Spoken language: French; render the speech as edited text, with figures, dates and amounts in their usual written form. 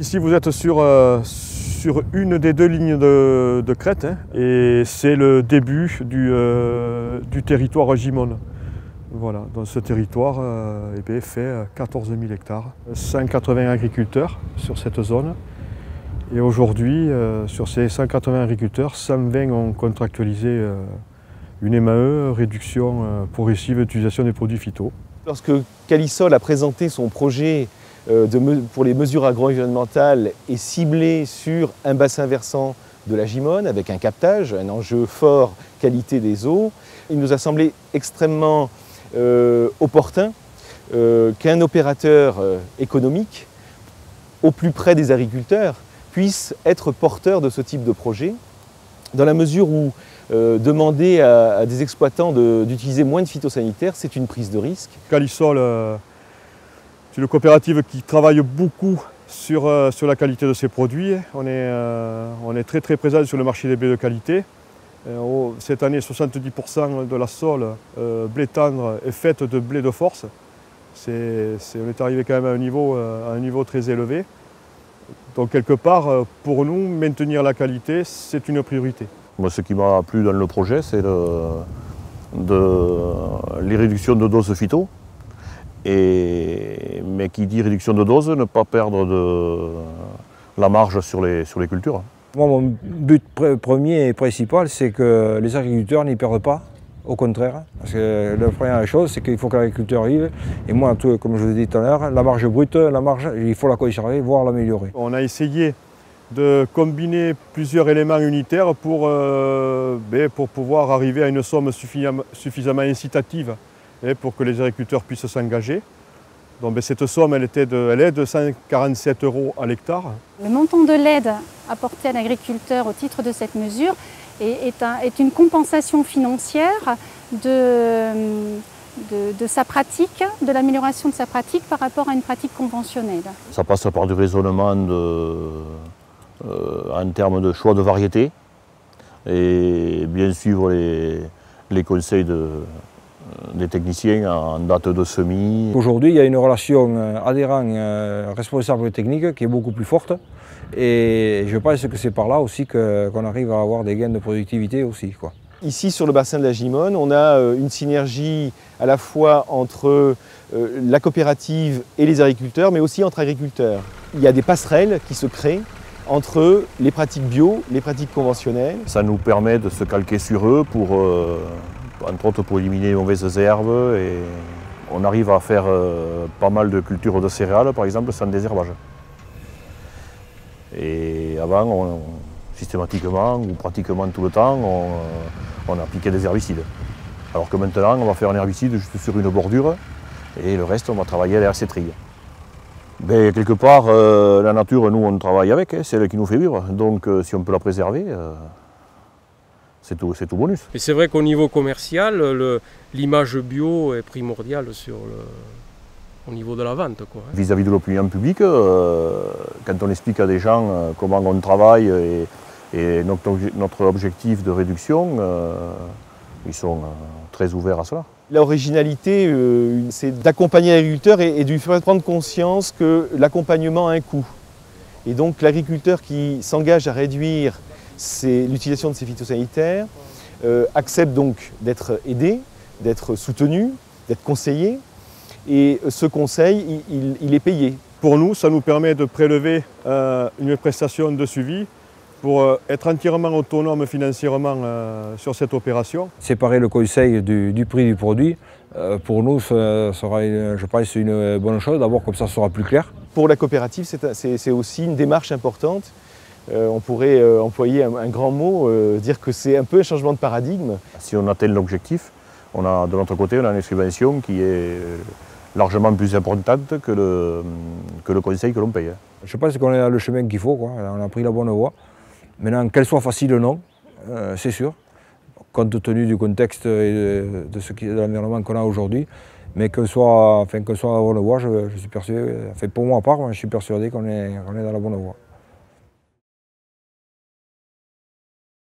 Ici vous êtes sur une des deux lignes de crête et c'est le début du territoire Gimone. Voilà, dans ce territoire fait 14 000 hectares, 180 agriculteurs sur cette zone. Et aujourd'hui, sur ces 180 agriculteurs, 120 ont contractualisé une MAE, réduction progressive d'utilisation des produits phyto. Lorsque Calisol a présenté son projet pour les mesures agro-environnementales et ciblé sur un bassin versant de la Gimone avec un captage, un enjeu fort qualité des eaux, il nous a semblé extrêmement opportun qu'un opérateur économique au plus près des agriculteurs puisse être porteur de ce type de projet, dans la mesure où demander à des exploitants d'utiliser moins de phytosanitaires, c'est une prise de risque. Calisol, c'est une coopérative qui travaille beaucoup sur la qualité de ses produits. On est très présent sur le marché des blés de qualité. Cette année, 70% de la sole blé tendre est faite de blé de force. On est arrivé quand même à un niveau très élevé. Donc quelque part, pour nous, maintenir la qualité, c'est une priorité. Moi, ce qui m'a plu dans le projet, c'est les réductions de doses phyto. Mais qui dit réduction de dose, ne pas perdre la marge sur les cultures. Moi, mon but premier et principal, c'est que les agriculteurs n'y perdent pas, au contraire. Parce que la première chose, c'est qu'il faut que l'agriculteur vive. Et moi, comme je vous l'ai dit tout à l'heure, la marge brute, il faut la conserver, voire l'améliorer. On a essayé de combiner plusieurs éléments unitaires pour pouvoir arriver à une somme suffisamment incitative pour que les agriculteurs puissent s'engager. Donc cette somme, elle est de 147 € à l'hectare. Le montant de l'aide apportée à l'agriculteur au titre de cette mesure est une compensation financière de sa pratique, de l'amélioration de sa pratique par rapport à une pratique conventionnelle. Ça passe par du raisonnement en termes de choix de variété et bien suivre les conseils des techniciens en date de semis. Aujourd'hui, il y a une relation adhérent-responsable technique qui est beaucoup plus forte et je pense que c'est par là aussi qu'on arrive à avoir des gains de productivité aussi, quoi. Ici, sur le bassin de la Gimone, on a une synergie à la fois entre la coopérative et les agriculteurs, mais aussi entre agriculteurs. Il y a des passerelles qui se créent entre les pratiques bio, les pratiques conventionnelles. Ça nous permet de se calquer sur eux entre autres pour éliminer les mauvaises herbes, et on arrive à faire pas mal de cultures de céréales, par exemple, sans désherbage. Et avant, systématiquement ou pratiquement tout le temps, on appliquait des herbicides. Alors que maintenant, on va faire un herbicide juste sur une bordure, et le reste, on va travailler à la cétrille. Mais quelque part, la nature, nous, on travaille avec, c'est elle qui nous fait vivre. Donc, si on peut la préserver, c'est tout bonus. Et c'est vrai qu'au niveau commercial, l'image bio est primordiale au niveau de la vente, quoi. Vis-à-vis de l'opinion publique, quand on explique à des gens comment on travaille et notre objectif de réduction, ils sont très ouverts à cela. L'originalité, c'est d'accompagner l'agriculteur et de lui faire prendre conscience que l'accompagnement a un coût. Et donc l'agriculteur qui s'engage à réduire l'utilisation de ces phytosanitaires accepte donc d'être aidé, d'être soutenu, d'être conseillé. Et ce conseil, il est payé. Pour nous, ça nous permet de prélever une prestation de suivi pour être entièrement autonome financièrement sur cette opération. Séparer le conseil du prix du produit, pour nous, ça sera, je pense, une bonne chose. D'abord, comme ça sera plus clair. Pour la coopérative, c'est aussi une démarche importante. On pourrait employer un grand mot, dire que c'est un peu un changement de paradigme. Si on atteint l'objectif, de notre côté, on a une subvention qui est largement plus importante que le conseil que l'on paye. Je pense qu'on est dans le chemin qu'il faut, quoi. On a pris la bonne voie. Maintenant, qu'elle soit facile ou non, c'est sûr, compte tenu du contexte et de l'environnement qu'on a aujourd'hui. Mais qu'on soit dans la bonne voie, je suis persuadé, pour moi à part, je suis persuadé qu'on est dans la bonne voie.